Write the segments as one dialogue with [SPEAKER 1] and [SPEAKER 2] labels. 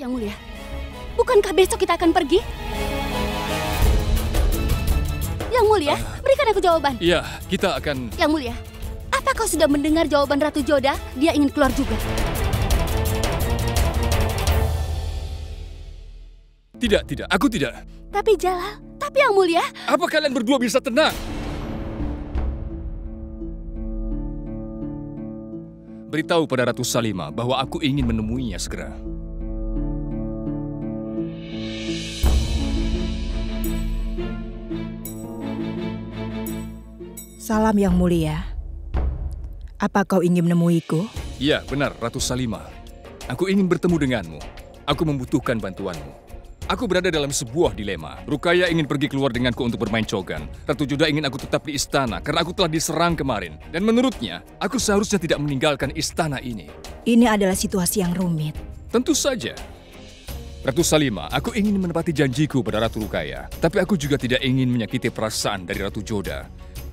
[SPEAKER 1] Yang Mulia, bukankah besok kita akan pergi? Yang Mulia, berikan aku jawaban.
[SPEAKER 2] Iya, kita akan...
[SPEAKER 1] Yang Mulia, apa kau sudah mendengar jawaban Ratu Joda? Dia ingin keluar juga.
[SPEAKER 2] Tidak, aku tidak.
[SPEAKER 1] Tapi Jalal, tapi Yang Mulia...
[SPEAKER 2] Apa kalian berdua bisa tenang? Beritahu pada Ratu Salimah bahwa aku ingin menemuinya segera.
[SPEAKER 3] Salam Yang Mulia. Apa kau ingin menemuiku?
[SPEAKER 2] Iya, benar, Ratu Salimah. Aku ingin bertemu denganmu. Aku membutuhkan bantuanmu. Aku berada dalam sebuah dilema. Rukaya ingin pergi keluar denganku untuk bermain cogan. Ratu Joda ingin aku tetap di istana karena aku telah diserang kemarin. Dan menurutnya, aku seharusnya tidak meninggalkan istana ini.
[SPEAKER 3] Ini adalah situasi yang rumit.
[SPEAKER 2] Tentu saja. Ratu Salimah, aku ingin menepati janjiku pada Ratu Rukaya. Tapi aku juga tidak ingin menyakiti perasaan dari Ratu Joda.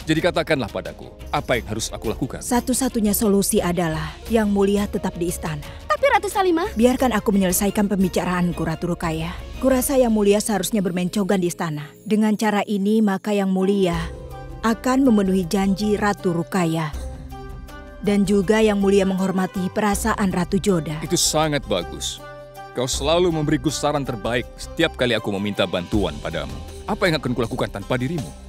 [SPEAKER 2] Jadi katakanlah padaku, apa yang harus aku lakukan?
[SPEAKER 3] Satu-satunya solusi adalah Yang Mulia tetap di istana.
[SPEAKER 1] Tapi Ratu Salimah...
[SPEAKER 3] Biarkan aku menyelesaikan pembicaraanku, Ratu Rukaya. Kurasa Yang Mulia seharusnya bermain cogan di istana. Dengan cara ini, maka Yang Mulia akan memenuhi janji Ratu Rukaya. Dan juga Yang Mulia menghormati perasaan Ratu Joda.
[SPEAKER 2] Itu sangat bagus. Kau selalu memberiku saran terbaik setiap kali aku meminta bantuan padamu. Apa yang akan kulakukan tanpa dirimu?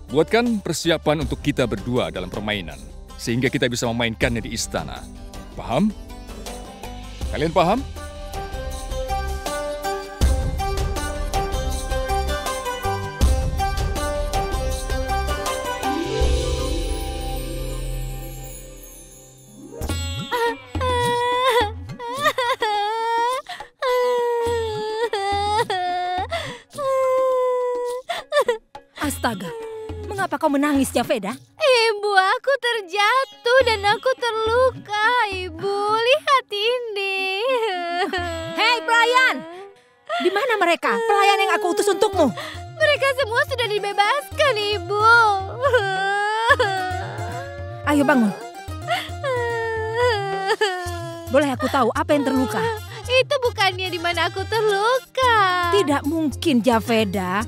[SPEAKER 2] Buatkan persiapan untuk kita berdua dalam permainan, sehingga kita bisa memainkannya di istana. Paham? Kalian paham?
[SPEAKER 3] Astaga, mengapa kau menangis, Javeda?
[SPEAKER 4] Ibu, aku terjatuh dan aku terluka, Ibu. Lihat ini.
[SPEAKER 3] Hei, pelayan! Di mana mereka? Pelayan yang aku utus untukmu.
[SPEAKER 4] Mereka semua sudah dibebaskan, Ibu.
[SPEAKER 3] Ayo bangun. Boleh aku tahu apa yang terluka?
[SPEAKER 4] Itu bukannya di mana aku terluka.
[SPEAKER 3] Tidak mungkin, Javeda.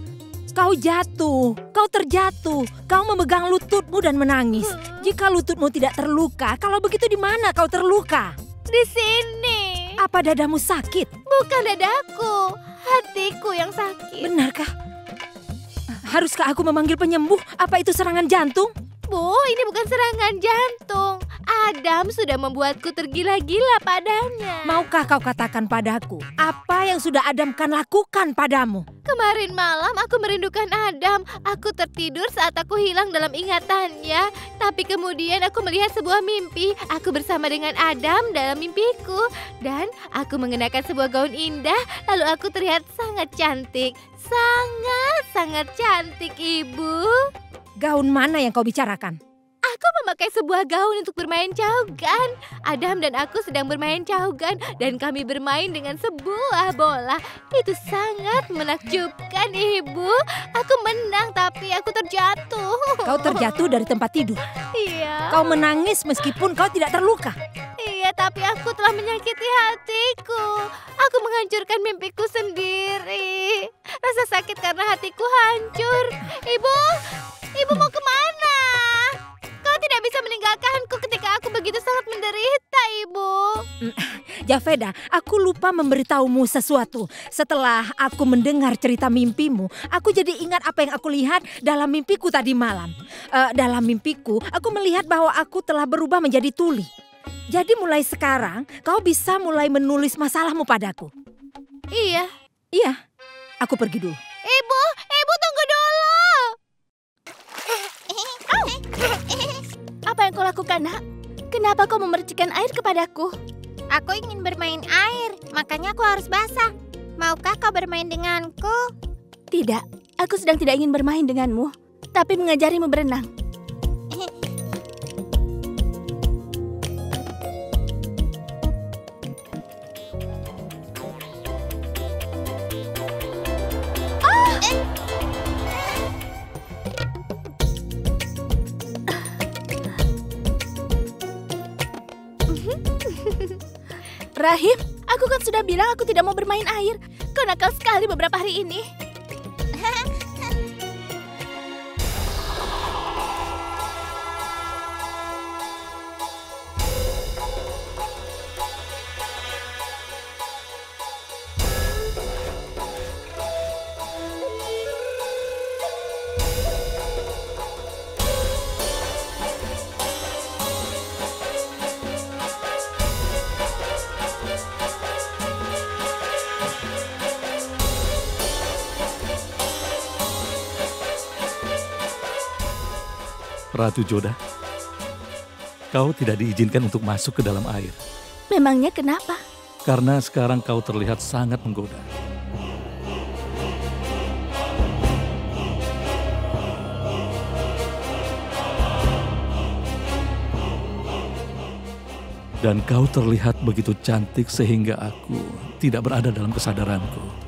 [SPEAKER 3] Kau jatuh, kau terjatuh, kau memegang lututmu dan menangis. Jika lututmu tidak terluka, kalau begitu di mana kau terluka?
[SPEAKER 4] Di sini.
[SPEAKER 3] Apa dadamu sakit?
[SPEAKER 4] Bukan dadaku, hatiku yang sakit.
[SPEAKER 3] Benarkah? Haruskah aku memanggil penyembuh? Apa itu serangan jantung?
[SPEAKER 4] Bu, ini bukan serangan jantung. Adam sudah membuatku tergila-gila padanya.
[SPEAKER 3] Maukah kau katakan padaku apa yang sudah Adam kan lakukan padamu?
[SPEAKER 4] Kemarin malam aku merindukan Adam. Aku tertidur saat aku hilang dalam ingatannya. Tapi kemudian aku melihat sebuah mimpi. Aku bersama dengan Adam dalam mimpiku. Dan aku mengenakan sebuah gaun indah. Lalu aku terlihat sangat cantik. Sangat cantik, Ibu.
[SPEAKER 3] Gaun mana yang kau bicarakan?
[SPEAKER 4] Aku memakai sebuah gaun untuk bermain caugan. Adam dan aku sedang bermain caugan dan kami bermain dengan sebuah bola. Itu sangat menakjubkan, Ibu. Aku menang tapi aku terjatuh.
[SPEAKER 3] Kau terjatuh dari tempat tidur.
[SPEAKER 4] Iya.
[SPEAKER 3] Kau menangis meskipun kau tidak terluka.
[SPEAKER 4] Iya, tapi aku telah menyakiti hatiku. Aku menghancurkan mimpiku sendiri. Rasa sakit karena hatiku hancur. Ibu mau kemana? Kau tidak bisa meninggalkanku ketika aku begitu sangat menderita, Ibu.
[SPEAKER 3] Javeda, aku lupa memberitahumu sesuatu. Setelah aku mendengar cerita mimpimu, aku jadi ingat apa yang aku lihat dalam mimpiku tadi malam. Dalam mimpiku, aku melihat bahwa aku telah berubah menjadi tuli. Jadi mulai sekarang, kau bisa mulai menulis masalahmu padaku.
[SPEAKER 4] Iya.
[SPEAKER 3] Iya, aku pergi dulu.
[SPEAKER 4] Ibu tunggu dulu.
[SPEAKER 1] Apa yang kau lakukan, nak? Kenapa kau memercikan air kepadaku?
[SPEAKER 4] Aku ingin bermain air, makanya aku harus basah. Maukah kau bermain denganku?
[SPEAKER 1] Tidak, aku sedang tidak ingin bermain denganmu, tapi mengajarimu berenang. Rahim, aku kan sudah bilang aku tidak mau bermain air. Kau nakal sekali beberapa hari ini.
[SPEAKER 5] Ratu Joda, kau tidak diizinkan untuk masuk ke dalam air.
[SPEAKER 1] Memangnya kenapa?
[SPEAKER 5] Karena sekarang kau terlihat sangat menggoda. Dan kau terlihat begitu cantik sehingga aku tidak berada dalam kesadaranku.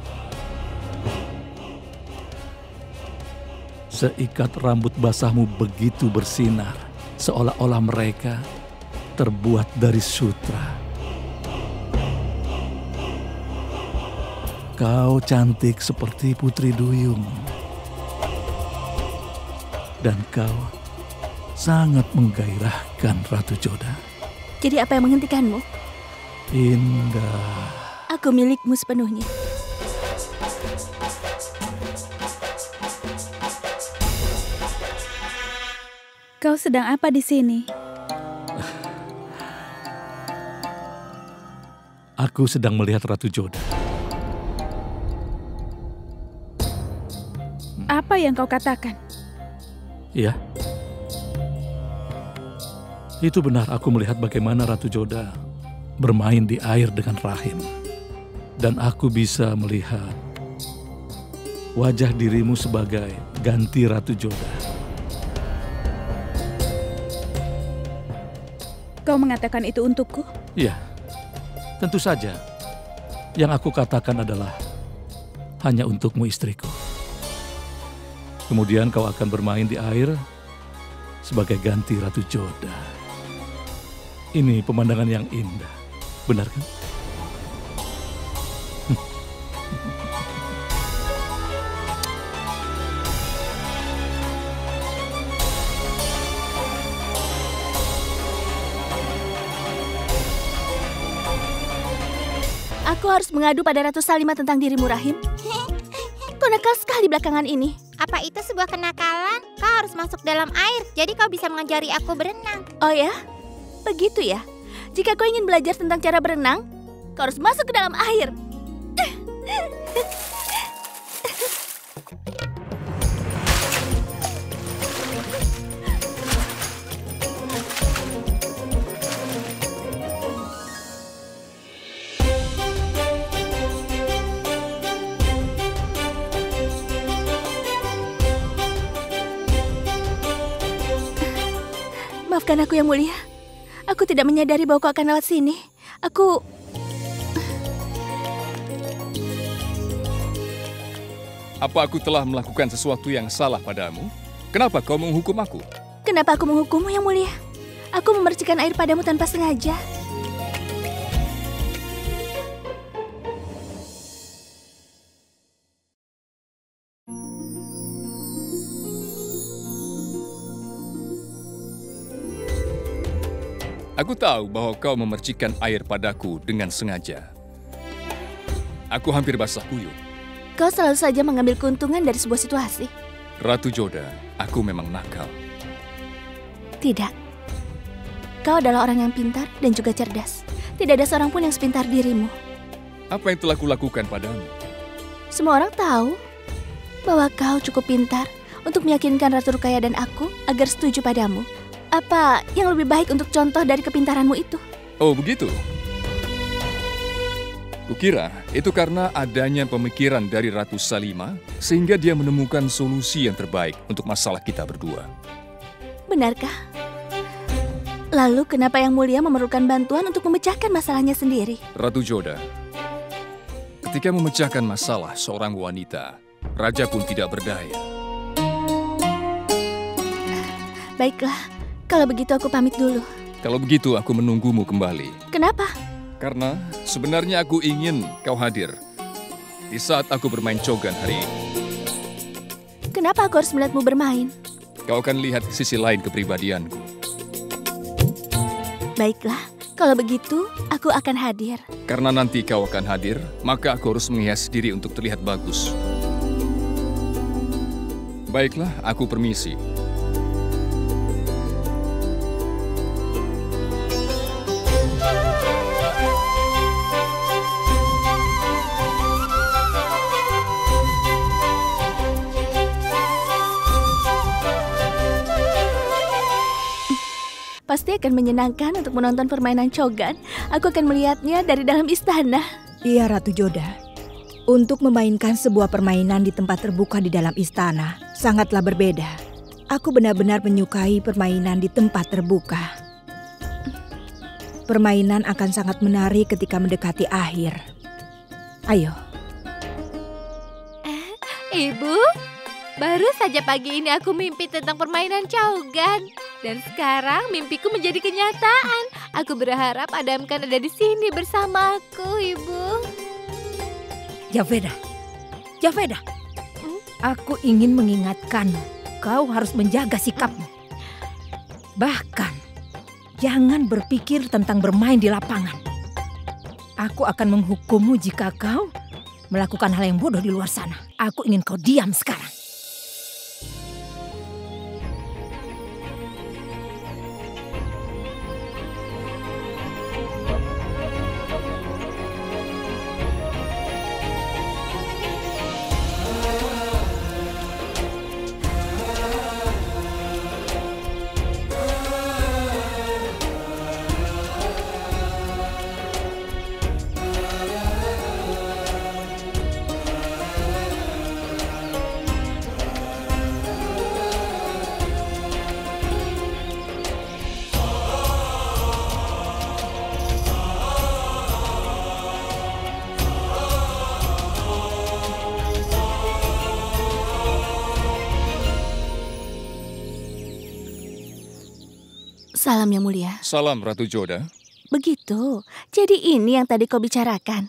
[SPEAKER 5] Seikat rambut basahmu begitu bersinar, seolah-olah mereka terbuat dari sutra. Kau cantik seperti Putri Duyung. Dan kau sangat menggairahkan, Ratu Joda.
[SPEAKER 1] Jadi apa yang menghentikanmu?
[SPEAKER 5] Indah.
[SPEAKER 1] Aku milikmu sepenuhnya. Kau sedang apa di sini?
[SPEAKER 5] Aku sedang melihat Ratu Joda.
[SPEAKER 1] Apa yang kau katakan?
[SPEAKER 5] Iya. Itu benar, aku melihat bagaimana Ratu Joda bermain di air dengan Rahim. Dan aku bisa melihat wajah dirimu sebagai ganti Ratu Joda.
[SPEAKER 1] Kau mengatakan itu untukku?
[SPEAKER 5] Iya, tentu saja. Yang aku katakan adalah hanya untukmu, istriku. Kemudian kau akan bermain di air sebagai ganti Ratu Joda. Ini pemandangan yang indah, benar kan?
[SPEAKER 1] Aku harus mengadu pada Ratu Salimah tentang dirimu, Rahim. Kau nakal sekali belakangan ini.
[SPEAKER 4] Apa itu sebuah kenakalan? Kau harus masuk dalam air, jadi kau bisa mengajari aku berenang.
[SPEAKER 1] Oh ya? Begitu ya? Jika kau ingin belajar tentang cara berenang, kau harus masuk ke dalam air. Maafkan aku yang mulia. Aku tidak menyadari bahwa kau akan lewat sini.
[SPEAKER 2] Apa aku telah melakukan sesuatu yang salah padamu? Kenapa kau menghukum aku?
[SPEAKER 1] Kenapa aku menghukummu yang mulia? Aku memercikan air padamu tanpa sengaja.
[SPEAKER 2] Aku tahu bahwa kau memercikan air padaku dengan sengaja. Aku hampir basah kuyup.
[SPEAKER 1] Kau selalu saja mengambil keuntungan dari sebuah situasi.
[SPEAKER 2] Ratu Joda, aku memang nakal.
[SPEAKER 1] Tidak. Kau adalah orang yang pintar dan juga cerdas. Tidak ada seorang pun yang sepintar dirimu.
[SPEAKER 2] Apa yang telah kulakukan padamu?
[SPEAKER 1] Semua orang tahu bahwa kau cukup pintar untuk meyakinkan Ratu Rukaya dan aku agar setuju padamu. Apa yang lebih baik untuk contoh dari kepintaranmu itu?
[SPEAKER 2] Oh, begitu? Kukira itu karena adanya pemikiran dari Ratu Salimah sehingga dia menemukan solusi yang terbaik untuk masalah kita berdua.
[SPEAKER 1] Benarkah? Lalu kenapa Yang Mulia memerlukan bantuan untuk memecahkan masalahnya sendiri?
[SPEAKER 2] Ratu Joda, ketika memecahkan masalah seorang wanita, raja pun tidak berdaya.
[SPEAKER 1] Baiklah, kalau begitu aku pamit dulu.
[SPEAKER 2] Kalau begitu aku menunggumu kembali.
[SPEAKER 1] Kenapa?
[SPEAKER 2] Karena sebenarnya aku ingin kau hadir di saat aku bermain cogan hari ini.
[SPEAKER 1] Kenapa aku harus melihatmu bermain?
[SPEAKER 2] Kau akan lihat sisi lain kepribadianku.
[SPEAKER 1] Baiklah, kalau begitu aku akan hadir.
[SPEAKER 2] Karena nanti kau akan hadir, maka aku harus menghias diri untuk terlihat bagus. Baiklah, aku permisi.
[SPEAKER 1] Pasti akan menyenangkan untuk menonton permainan cogan. Aku akan melihatnya dari dalam istana.
[SPEAKER 3] Iya, Ratu Joda. Untuk memainkan sebuah permainan di tempat terbuka di dalam istana sangatlah berbeda. Aku benar-benar menyukai permainan di tempat terbuka. Permainan akan sangat menarik ketika mendekati akhir. Ayo.
[SPEAKER 4] Ibu, baru saja pagi ini aku mimpi tentang permainan cogan. Dan sekarang mimpiku menjadi kenyataan. Aku berharap Adam kan ada di sini bersamaku, Ibu.
[SPEAKER 3] Javeda, aku ingin mengingatkanmu. Kau harus menjaga sikapmu. Bahkan, jangan berpikir tentang bermain di lapangan. Aku akan menghukummu jika kau melakukan hal yang bodoh di luar sana. Aku ingin kau diam sekarang.
[SPEAKER 1] Salam yang mulia.
[SPEAKER 2] Salam Ratu Joda.
[SPEAKER 1] Begitu, jadi ini yang tadi kau bicarakan.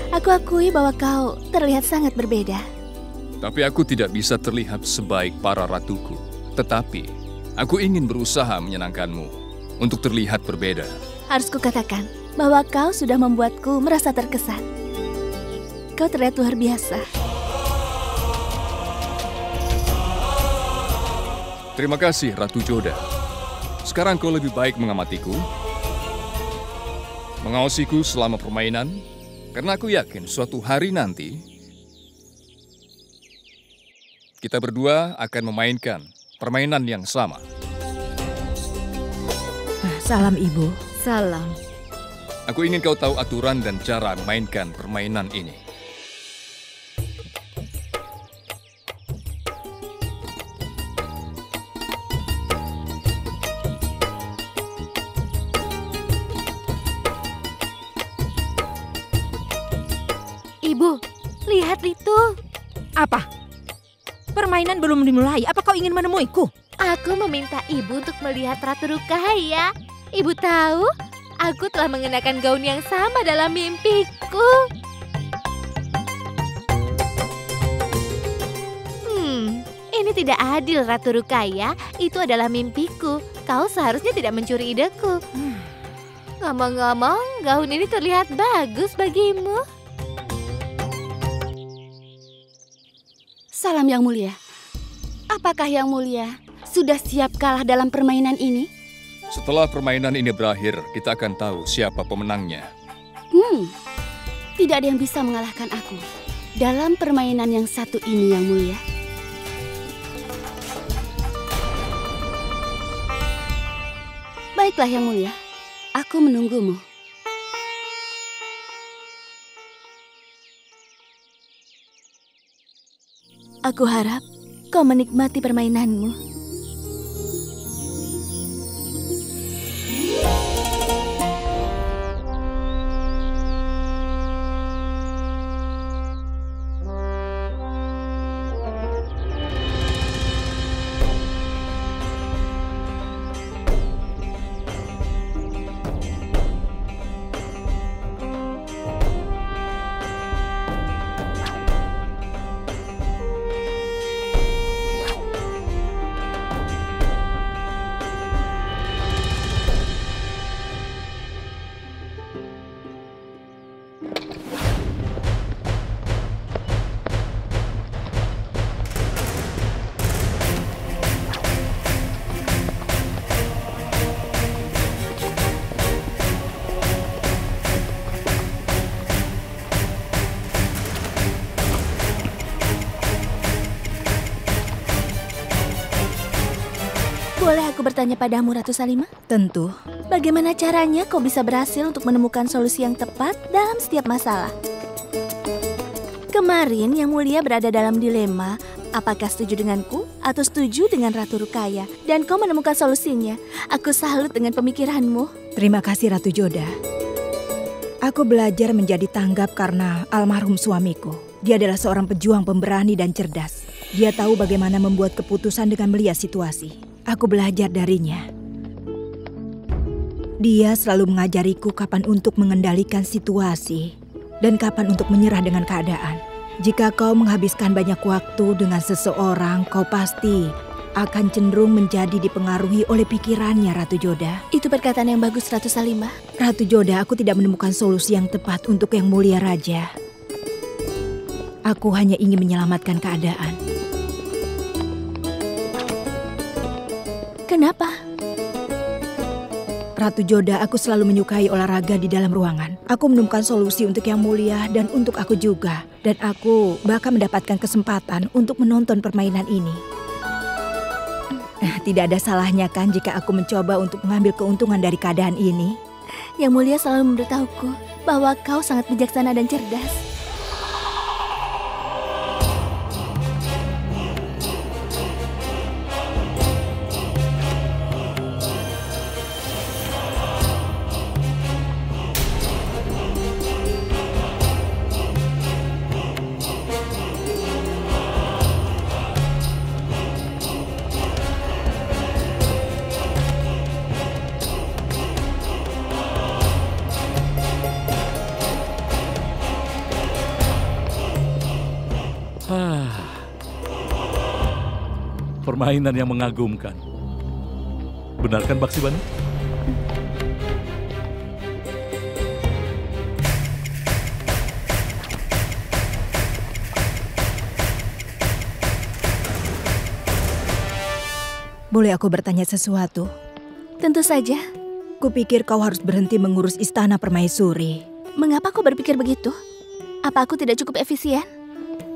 [SPEAKER 1] Aku akui bahwa kau terlihat sangat berbeda.
[SPEAKER 2] Tapi aku tidak bisa terlihat sebaik para ratuku. Tetapi, aku ingin berusaha menyenangkanmu untuk terlihat berbeda.
[SPEAKER 1] Harus kukatakan bahwa kau sudah membuatku merasa terkesan. Kau terlihat luar biasa.
[SPEAKER 2] Terima kasih Ratu Joda. Sekarang kau lebih baik mengamatiku, mengawasiku selama permainan, karena aku yakin suatu hari nanti kita berdua akan memainkan permainan yang sama.
[SPEAKER 3] Salam, Ibu.
[SPEAKER 4] Salam.
[SPEAKER 2] Aku ingin kau tahu aturan dan cara memainkan permainan ini.
[SPEAKER 4] Ibu, lihat itu.
[SPEAKER 3] Apa? Permainan belum dimulai. Apa kau ingin menemuiku?
[SPEAKER 4] Aku meminta ibu untuk melihat Ratu Rukaya. Ibu tahu, aku telah mengenakan gaun yang sama dalam mimpiku. Ini tidak adil, Ratu Rukaya. Itu adalah mimpiku. Kau seharusnya tidak mencuri ideku. Ngomong-ngomong, gaun ini terlihat bagus bagimu.
[SPEAKER 6] Salam yang mulia. Apakah yang mulia sudah siap kalah dalam permainan ini?
[SPEAKER 2] Setelah permainan ini berakhir, kita akan tahu siapa pemenangnya.
[SPEAKER 6] Tidak ada yang bisa mengalahkan aku dalam permainan yang satu ini, yang mulia. Baiklah yang mulia, aku menunggumu.
[SPEAKER 1] Aku harap kau menikmati permainanmu. aku bertanya padamu, Ratu Salimah?
[SPEAKER 3] Tentu.
[SPEAKER 1] Bagaimana caranya kau bisa berhasil untuk menemukan solusi yang tepat dalam setiap masalah? Kemarin Yang Mulia berada dalam dilema, apakah setuju denganku atau setuju dengan Ratu Rukaya? Dan kau menemukan solusinya. Aku salut dengan pemikiranmu.
[SPEAKER 3] Terima kasih Ratu Joda. Aku belajar menjadi tanggap karena almarhum suamiku. Dia adalah seorang pejuang pemberani dan cerdas. Dia tahu bagaimana membuat keputusan dengan melihat situasi. Aku belajar darinya. Dia selalu mengajariku kapan untuk mengendalikan situasi dan kapan untuk menyerah dengan keadaan. Jika kau menghabiskan banyak waktu dengan seseorang, kau pasti akan cenderung menjadi dipengaruhi oleh pikirannya, Ratu Joda.
[SPEAKER 1] Itu perkataan yang bagus, Ratu Salimah.
[SPEAKER 3] Ratu Joda, aku tidak menemukan solusi yang tepat untuk Yang Mulia Raja. Aku hanya ingin menyelamatkan keadaan.
[SPEAKER 1] Kenapa?
[SPEAKER 3] Ratu Joda, aku selalu menyukai olahraga di dalam ruangan. Aku menemukan solusi untuk Yang Mulia dan untuk aku juga. Dan aku bahkan mendapatkan kesempatan untuk menonton permainan ini. Tidak ada salahnya kan jika aku mencoba untuk mengambil keuntungan dari keadaan ini?
[SPEAKER 1] Yang Mulia selalu memberitahuku bahwa kau sangat bijaksana dan cerdas.
[SPEAKER 5] Permainan yang mengagumkan. Benarkan Baksibani?
[SPEAKER 3] Boleh aku bertanya sesuatu?
[SPEAKER 1] Tentu saja.
[SPEAKER 3] Kupikir kau harus berhenti mengurus istana permaisuri.
[SPEAKER 1] Mengapa kau berpikir begitu? Apa aku tidak cukup efisien?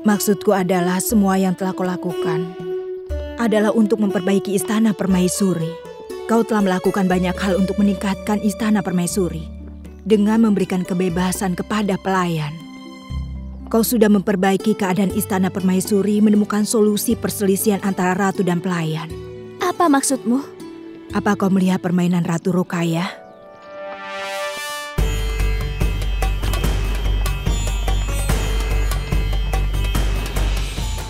[SPEAKER 3] Maksudku adalah semua yang telah kau lakukan adalah untuk memperbaiki istana permaisuri. Kau telah melakukan banyak hal untuk meningkatkan istana permaisuri dengan memberikan kebebasan kepada pelayan. Kau sudah memperbaiki keadaan istana permaisuri, menemukan solusi perselisihan antara ratu dan pelayan.
[SPEAKER 1] Apa maksudmu?
[SPEAKER 3] Apa kau melihat permainan Ratu Rukaya?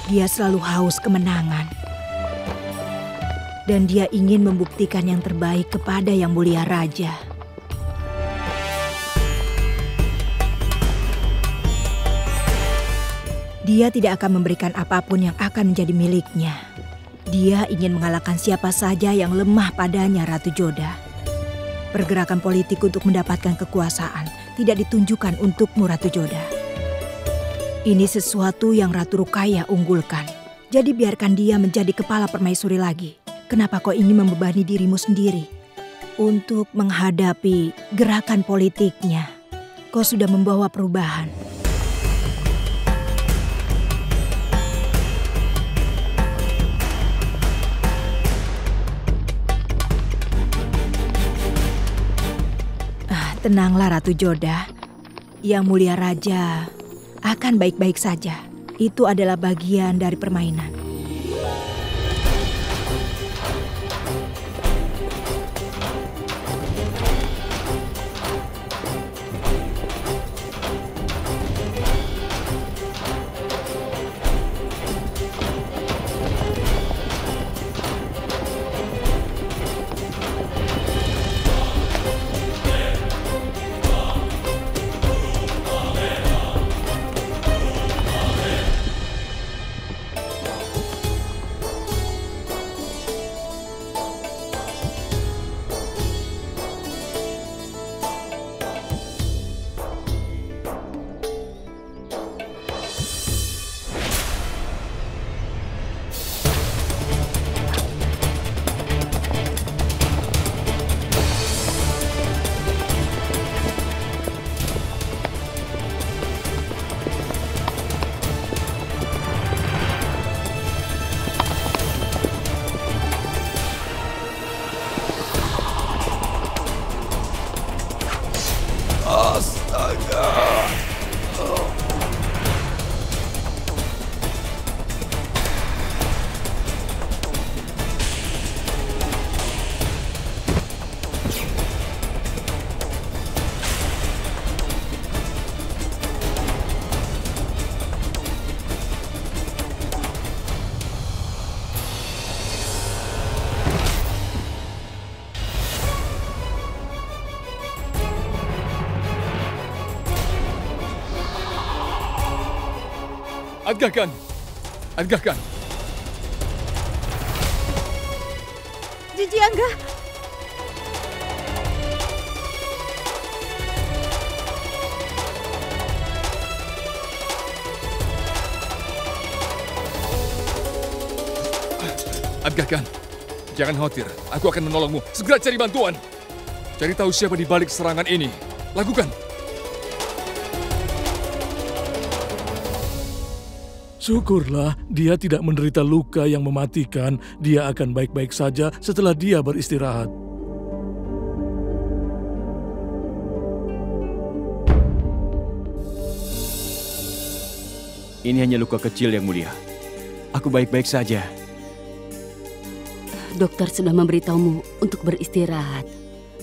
[SPEAKER 3] Dia selalu haus kemenangan. Dan dia ingin membuktikan yang terbaik kepada Yang Mulia Raja. Dia tidak akan memberikan apapun yang akan menjadi miliknya. Dia ingin mengalahkan siapa saja yang lemah padanya, Ratu Joda. Pergerakan politik untuk mendapatkan kekuasaan tidak ditunjukkan untukmu, Ratu Joda. Ini sesuatu yang Ratu Rukaya unggulkan. Jadi biarkan dia menjadi kepala permaisuri lagi. Kenapa kau ingin membebani dirimu sendiri untuk menghadapi gerakan politiknya? Kau sudah membawa perubahan. Tenanglah Ratu Joda. Yang Mulia Raja akan baik-baik saja. Itu adalah bagian dari permainan.
[SPEAKER 2] Adgakan! Adgakan!
[SPEAKER 3] Jiji Angga.
[SPEAKER 2] Adgakan, jangan khawatir. Aku akan menolongmu. Segera cari bantuan. Cari tahu siapa di balik serangan ini. Lakukan.
[SPEAKER 5] Syukurlah dia tidak menderita luka yang mematikan. Dia akan baik-baik saja setelah dia beristirahat.
[SPEAKER 7] Ini hanya luka kecil yang mulia. Aku baik-baik saja.
[SPEAKER 6] Dokter sudah memberitahumu untuk beristirahat.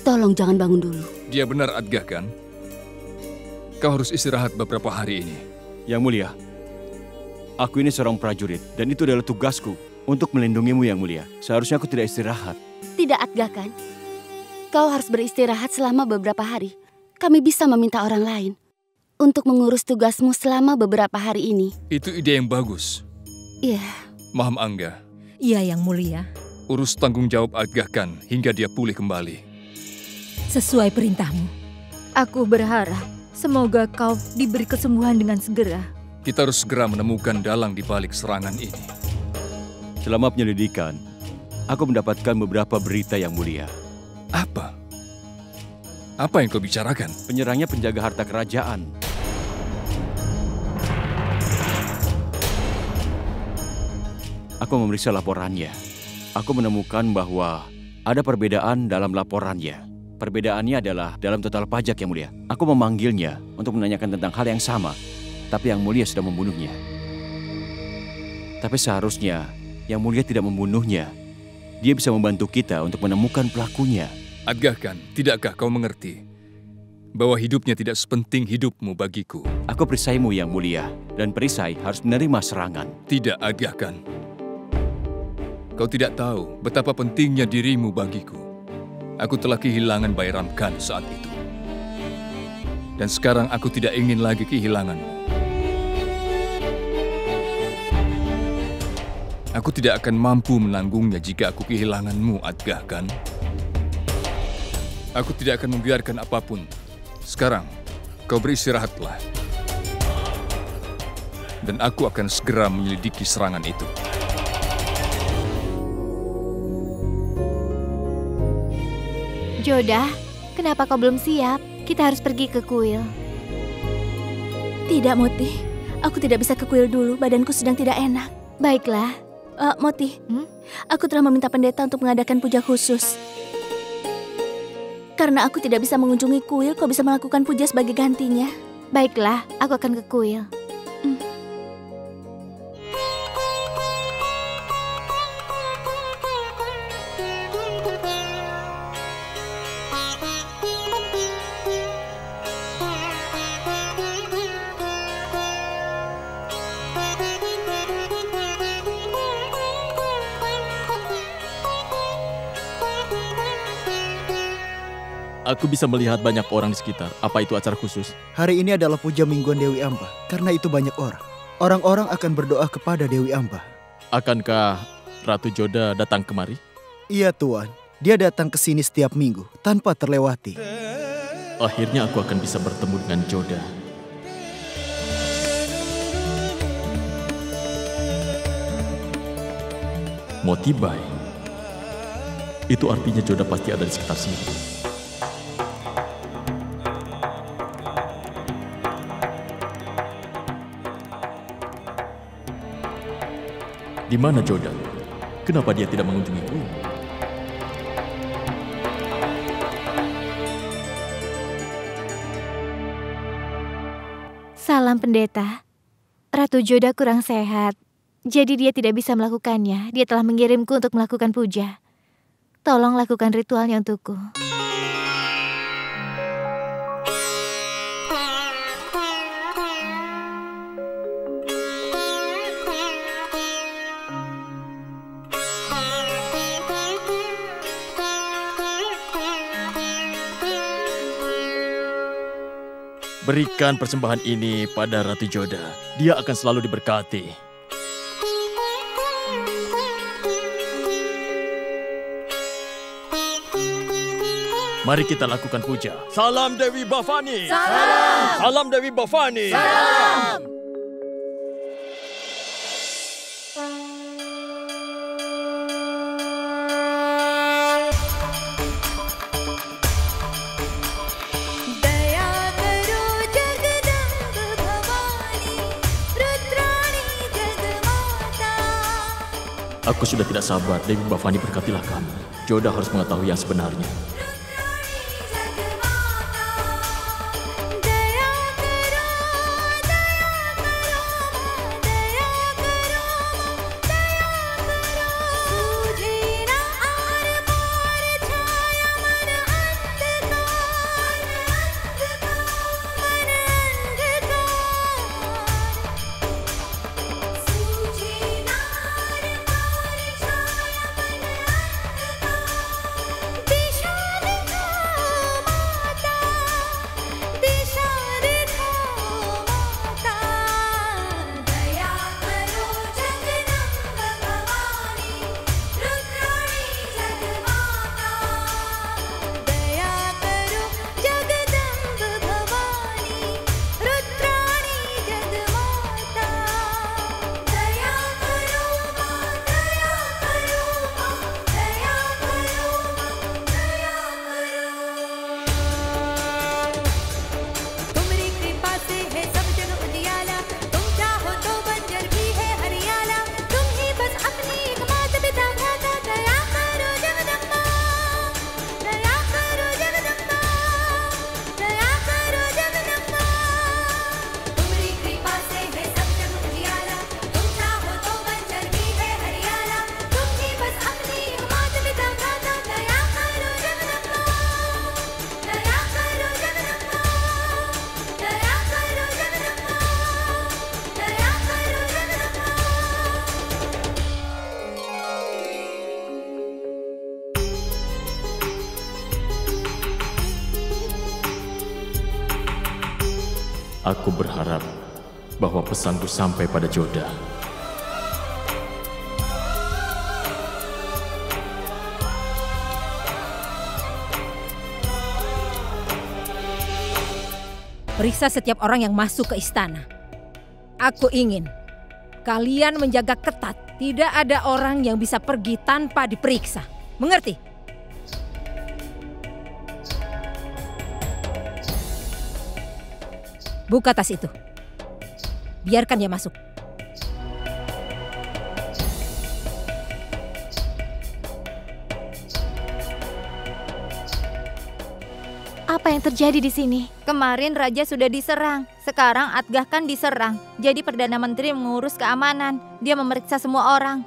[SPEAKER 6] Tolong jangan bangun dulu.
[SPEAKER 2] Dia benar, Adgakan. Kau harus istirahat beberapa hari ini.
[SPEAKER 7] Yang mulia, aku ini seorang prajurit dan itu adalah tugasku untuk melindungimu yang mulia. Seharusnya aku tidak istirahat.
[SPEAKER 6] Tidak, Adgakan. Kau harus beristirahat selama beberapa hari. Kami bisa meminta orang lain untuk mengurus tugasmu selama beberapa hari ini.
[SPEAKER 2] Itu ide yang bagus.
[SPEAKER 6] Iya.
[SPEAKER 2] Maham Angga,
[SPEAKER 3] Iya, Yang Mulia.
[SPEAKER 2] urus tanggung jawab Adgakan hingga dia pulih kembali.
[SPEAKER 3] Sesuai perintahmu. Aku berharap semoga kau diberi kesembuhan dengan segera.
[SPEAKER 2] Kita harus segera menemukan dalang di balik serangan ini.
[SPEAKER 7] Selama penyelidikan, aku mendapatkan beberapa berita yang mulia.
[SPEAKER 2] Apa? Apa yang kau bicarakan?
[SPEAKER 7] Penyerangnya penjaga harta kerajaan. Aku memeriksa laporannya. Aku menemukan bahwa ada perbedaan dalam laporannya. Perbedaannya adalah dalam total pajak yang mulia. Aku memanggilnya untuk menanyakan tentang hal yang sama, tapi yang mulia sudah membunuhnya. Tapi seharusnya yang mulia tidak membunuhnya. Dia bisa membantu kita untuk menemukan pelakunya.
[SPEAKER 2] Adgakan, tidakkah kau mengerti bahwa hidupnya tidak sepenting hidupmu bagiku?
[SPEAKER 7] Aku perisaimu yang mulia, dan perisai harus menerima serangan.
[SPEAKER 2] Tidak, Adgakan. Kau tidak tahu betapa pentingnya dirimu bagiku. Aku telah kehilangan Bayram Khan saat itu. Dan sekarang aku tidak ingin lagi kehilanganmu. Aku tidak akan mampu menanggungnya jika aku kehilanganmu, Adgakan. Aku tidak akan membiarkan apapun. Sekarang, kau beristirahatlah. Dan aku akan segera menyelidiki serangan itu.
[SPEAKER 4] Joda, kenapa kau belum siap? Kita harus pergi ke kuil.
[SPEAKER 1] Tidak, Moti. Aku tidak bisa ke kuil dulu, badanku sedang tidak enak.
[SPEAKER 4] Baiklah.
[SPEAKER 1] Moti, aku telah meminta pendeta untuk mengadakan puja khusus. Karena aku tidak bisa mengunjungi kuil, kau bisa melakukan puja sebagai gantinya.
[SPEAKER 4] Baiklah, aku akan ke kuil.
[SPEAKER 8] Aku bisa melihat banyak orang di sekitar. Apa itu acara khusus?
[SPEAKER 9] Hari ini adalah puja mingguan Dewi Amba. Karena itu banyak orang. Orang-orang akan berdoa kepada Dewi Amba.
[SPEAKER 8] Akankah Ratu Joda datang kemari?
[SPEAKER 9] Iya, Tuan. Dia datang ke sini setiap minggu tanpa terlewati.
[SPEAKER 8] Akhirnya aku akan bisa bertemu dengan Joda. Motibai. Itu artinya Joda pasti ada di sekitar sini. Di mana Joda? Kenapa dia tidak mengunjungiku?
[SPEAKER 4] Salam pendeta. Ratu Joda kurang sehat. Jadi dia tidak bisa melakukannya. Dia telah mengirimku untuk melakukan puja. Tolong lakukan ritualnya untukku.
[SPEAKER 8] Berikan persembahan ini pada Ratu Joda. Dia akan selalu diberkati. Mari kita lakukan puja. Salam Dewi Bhavani.
[SPEAKER 3] Salam.
[SPEAKER 8] Salam Dewi Bhavani.
[SPEAKER 3] Salam.
[SPEAKER 8] Aku sudah tidak sabar, Dewi Bhavani berkatilah kami. Joda harus mengetahui yang sebenarnya. Aku berharap bahwa pesanku sampai pada Joda.
[SPEAKER 3] Periksa setiap orang yang masuk ke istana. Aku ingin kalian menjaga ketat. Tidak ada orang yang bisa pergi tanpa diperiksa. Mengerti? Buka tas itu. Biarkan dia masuk.
[SPEAKER 4] Apa yang terjadi di sini? Kemarin Raja sudah diserang. Sekarang Atgah kan diserang. Jadi Perdana Menteri mengurus keamanan. Dia memeriksa semua orang.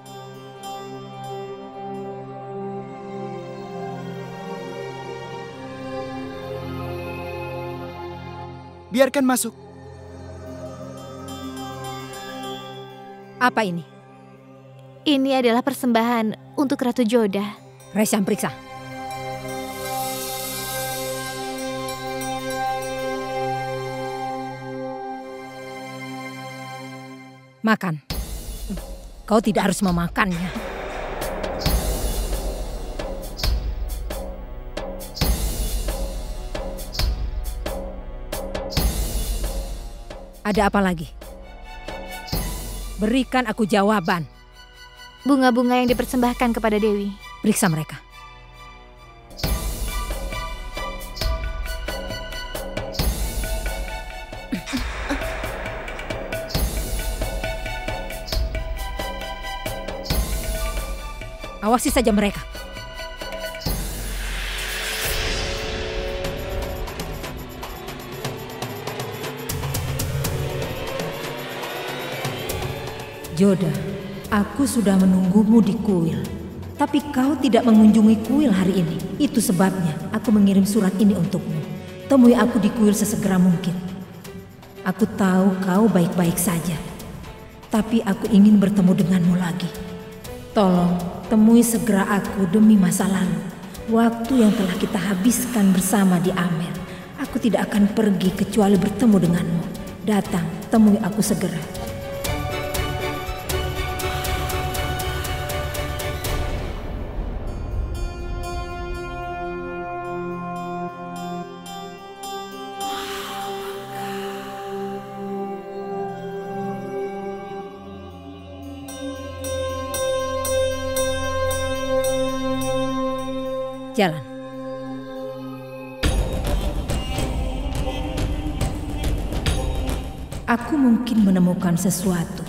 [SPEAKER 9] Biarkan masuk.
[SPEAKER 3] Apa ini?
[SPEAKER 4] Ini adalah persembahan untuk Ratu Joda.
[SPEAKER 3] Resham, periksa. Makan. Kau tidak harus memakannya. Ada apa lagi? Berikan aku jawaban.
[SPEAKER 4] Bunga-bunga yang dipersembahkan kepada Dewi.
[SPEAKER 3] Periksa mereka. Awasi saja mereka. Joda, aku sudah menunggumu di kuil. Tapi kau tidak mengunjungi kuil hari ini. Itu sebabnya aku mengirim surat ini untukmu. Temui aku di kuil sesegera mungkin. Aku tahu kau baik-baik saja. Tapi aku ingin bertemu denganmu lagi. Tolong, temui segera aku demi masa lalu. Waktu yang telah kita habiskan bersama di Amer. Aku tidak akan pergi kecuali bertemu denganmu. Datang, temui aku segera. Jalan. Aku mungkin menemukan sesuatu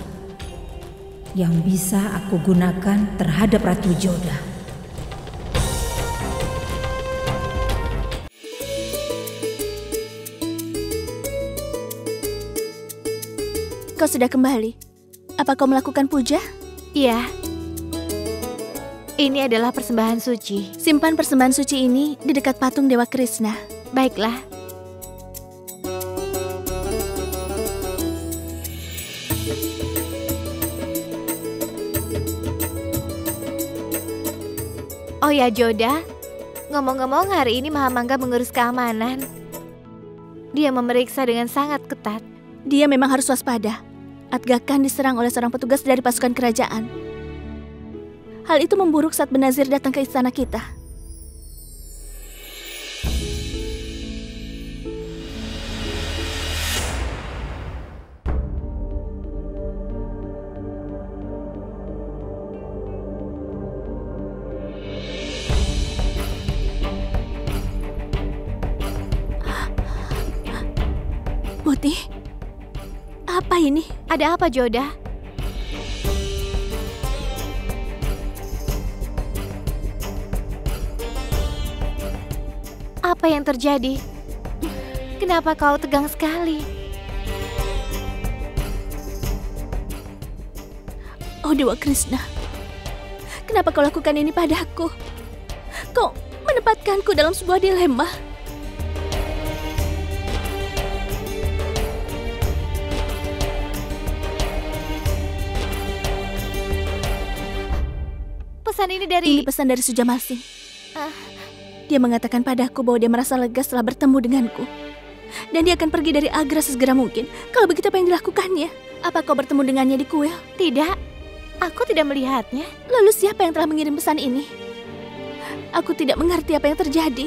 [SPEAKER 3] yang bisa aku gunakan terhadap Ratu Joda.
[SPEAKER 1] Kau sudah kembali. Apa kau melakukan puja?
[SPEAKER 4] Iya. Ini adalah persembahan suci.
[SPEAKER 1] Simpan persembahan suci ini di dekat patung Dewa Krishna.
[SPEAKER 4] Baiklah. Oh ya Joda, ngomong-ngomong hari ini Mahamangga mengurus keamanan. Dia memeriksa dengan sangat ketat.
[SPEAKER 1] Dia memang harus waspada. Atgakan diserang oleh seorang petugas dari pasukan kerajaan. Hal itu memburuk saat Benazir datang ke istana kita. Moti, apa ini?
[SPEAKER 4] Ada apa Joda? Apa yang terjadi? Kenapa kau tegang sekali?
[SPEAKER 1] Oh Dewa Krishna, kenapa kau lakukan ini padaku? Kau menempatkanku dalam sebuah dilema.
[SPEAKER 4] Pesan ini dari...
[SPEAKER 1] Ini pesan dari Sujamal Singh. Dia mengatakan padaku bahwa dia merasa lega setelah bertemu denganku. Dan dia akan pergi dari Agra sesegera mungkin. Kalau begitu apa yang dilakukannya? Apa kau bertemu dengannya di kuil?
[SPEAKER 4] Tidak, aku tidak melihatnya.
[SPEAKER 1] Lalu siapa yang telah mengirim pesan ini? Aku tidak mengerti apa yang terjadi.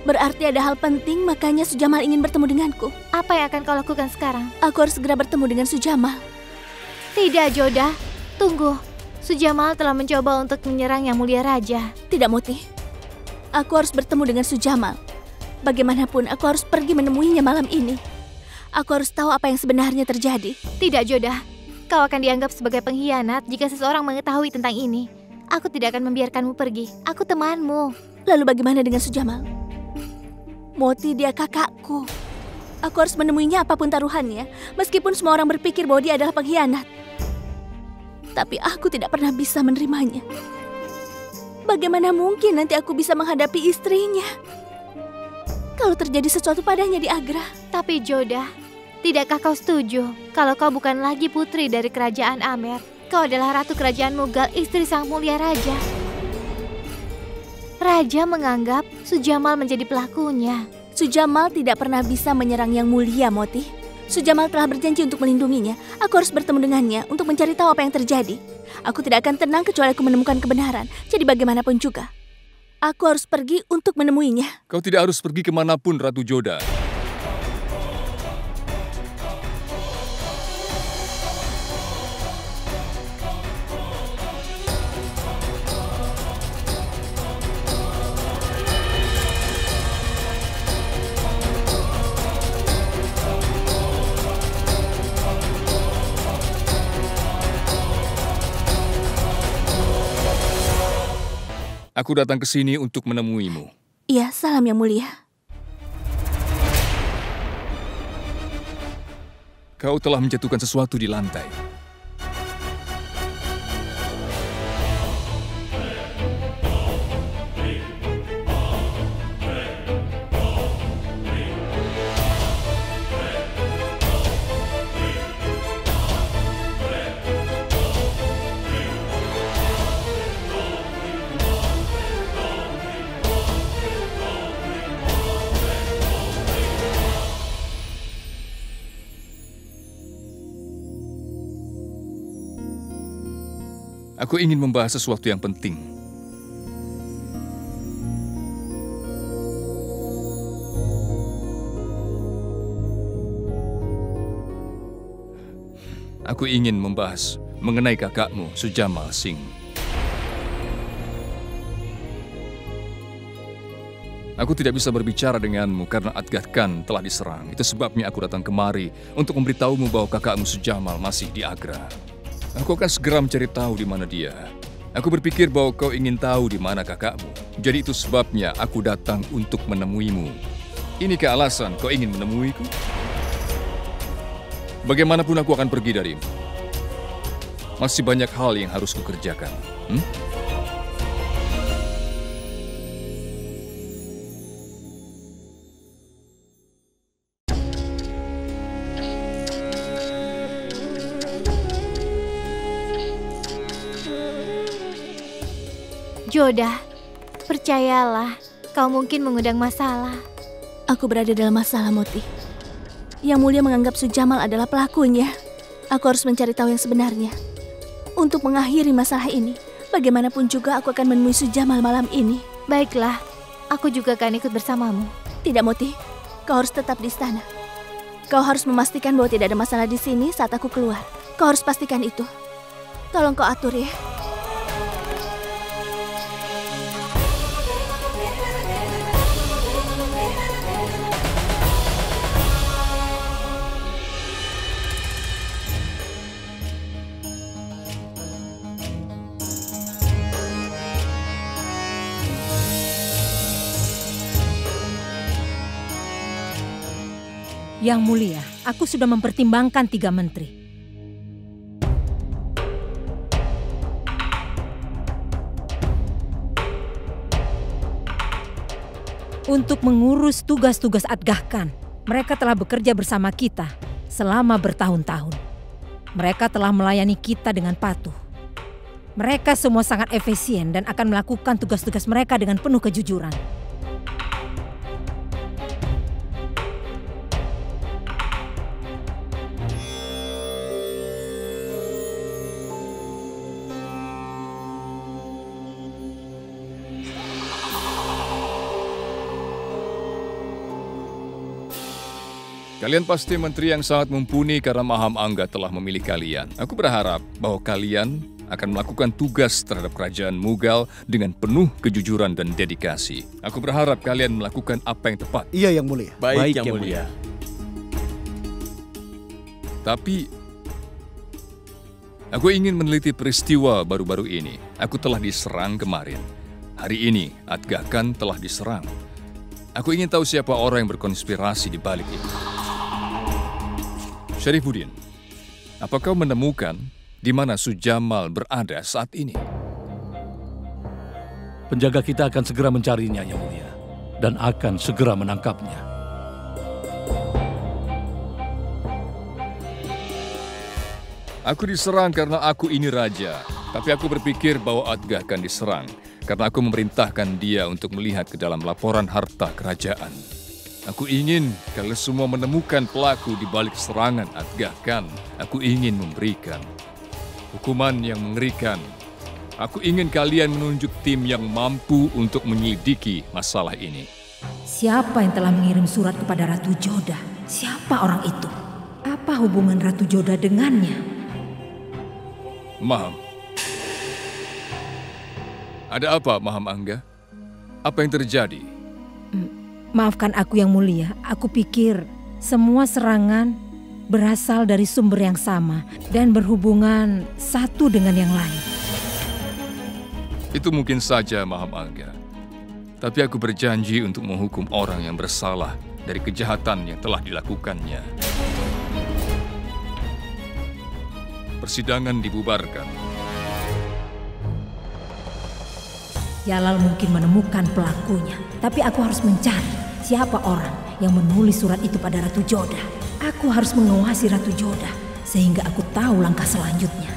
[SPEAKER 1] Berarti ada hal penting, makanya Sujamal ingin bertemu denganku.
[SPEAKER 4] Apa yang akan kau lakukan sekarang?
[SPEAKER 1] Aku harus segera bertemu dengan Sujamal.
[SPEAKER 4] Tidak Joda, tunggu. Sujamal telah mencoba untuk menyerang Yang Mulia Raja.
[SPEAKER 1] Tidak Moti, aku harus bertemu dengan Sujamal. Bagaimanapun aku harus pergi menemuinya malam ini. Aku harus tahu apa yang sebenarnya terjadi.
[SPEAKER 4] Tidak Joda, kau akan dianggap sebagai pengkhianat jika seseorang mengetahui tentang ini. Aku tidak akan membiarkanmu pergi. Aku temanmu.
[SPEAKER 1] Lalu bagaimana dengan Sujamal? Moti, dia kakakku. Aku harus menemuinya apapun taruhannya, meskipun semua orang berpikir bahwa dia adalah pengkhianat. Tapi aku tidak pernah bisa menerimanya. Bagaimana mungkin nanti aku bisa menghadapi istrinya? Kalau terjadi sesuatu padanya di Agra.
[SPEAKER 4] Tapi Joda, tidakkah kau setuju kalau kau bukan lagi putri dari kerajaan Amer? Kau adalah ratu kerajaan Mughal, istri sang mulia raja. Raja menganggap Sujamal menjadi pelakunya.
[SPEAKER 1] Sujamal tidak pernah bisa menyerang Yang Mulia, Moti. Sujamal telah berjanji untuk melindunginya. Aku harus bertemu dengannya untuk mencari tahu apa yang terjadi. Aku tidak akan tenang kecuali aku menemukan kebenaran. Jadi bagaimanapun juga, aku harus pergi untuk menemuinya.
[SPEAKER 2] Kau tidak harus pergi kemanapun, Ratu Joda. Aku datang ke sini untuk menemuimu.
[SPEAKER 1] Iya, salam Yang Mulia.
[SPEAKER 2] Kau telah menjatuhkan sesuatu di lantai. Aku ingin membahas sesuatu yang penting. Aku ingin membahas mengenai kakakmu, Sujamal Singh. Aku tidak bisa berbicara denganmu karena Atgah Khan telah diserang. Itu sebabnya aku datang kemari untuk memberitahumu bahwa kakakmu Sujamal masih di Agra. Aku akan segera mencari tahu di mana dia. Aku berpikir bahwa kau ingin tahu di mana kakakmu. Jadi itu sebabnya aku datang untuk menemuimu. Inikah alasan kau ingin menemuiku? Bagaimanapun aku akan pergi darimu. Masih banyak hal yang harus kukerjakan.
[SPEAKER 4] Joda, percayalah, kau mungkin mengundang masalah.
[SPEAKER 1] Aku berada dalam masalah, Moti. Yang Mulia menganggap Sujamal adalah pelakunya. Aku harus mencari tahu yang sebenarnya. Untuk mengakhiri masalah ini, bagaimanapun juga aku akan menemui Sujamal malam ini.
[SPEAKER 4] Baiklah, aku juga akan ikut bersamamu.
[SPEAKER 1] Tidak, Moti. Kau harus tetap di istana. Kau harus memastikan bahwa tidak ada masalah di sini saat aku keluar. Kau harus pastikan itu. Tolong kau atur ya.
[SPEAKER 3] Yang Mulia, aku sudah mempertimbangkan 3 menteri. Untuk mengurus tugas-tugas Atgah Khan, mereka telah bekerja bersama kita selama bertahun-tahun. Mereka telah melayani kita dengan patuh. Mereka semua sangat efisien dan akan melakukan tugas-tugas mereka dengan penuh kejujuran.
[SPEAKER 2] Kalian pasti menteri yang sangat mumpuni karena Maham Angga telah memilih kalian. Aku berharap bahwa kalian akan melakukan tugas terhadap kerajaan Mughal dengan penuh kejujuran dan dedikasi. Aku berharap kalian melakukan apa yang tepat.
[SPEAKER 9] Iya, Yang Mulia.
[SPEAKER 8] Baik, Yang Mulia.
[SPEAKER 2] Tapi, aku ingin meneliti peristiwa baru-baru ini. Aku telah diserang kemarin. Hari ini, Atgah Khan telah diserang. Aku ingin tahu siapa orang yang berkonspirasi di balik itu. Syarifuddin, apa kau menemukan di mana Sujamal berada saat ini?
[SPEAKER 5] Penjaga kita akan segera mencarinya, Yang Mulia, dan akan segera menangkapnya.
[SPEAKER 2] Aku diserang karena aku ini raja, tapi aku berpikir bahwa Atgah akan diserang karena aku memerintahkan dia untuk melihat ke dalam laporan harta kerajaan. Aku ingin kalian semua menemukan pelaku di balik serangan Atgah Khan. Aku ingin memberikan hukuman yang mengerikan. Aku ingin kalian menunjuk tim yang mampu untuk menyelidiki masalah ini.
[SPEAKER 3] Siapa yang telah mengirim surat kepada Ratu Joda? Siapa orang itu? Apa hubungan Ratu Joda dengannya?
[SPEAKER 2] Maham. Ada apa, Maham Angga? Apa yang terjadi?
[SPEAKER 3] Maafkan aku, Yang Mulia. Aku pikir semua serangan berasal dari sumber yang sama dan berhubungan satu dengan yang lain.
[SPEAKER 2] Itu mungkin saja, Maham Angga. Tapi aku berjanji untuk menghukum orang yang bersalah dari kejahatan yang telah dilakukannya. Persidangan dibubarkan.
[SPEAKER 3] Jalal mungkin menemukan pelakunya, tapi aku harus mencari siapa orang yang menulis surat itu pada Ratu Joda. Aku harus mengawasi Ratu Joda sehingga aku tahu langkah selanjutnya.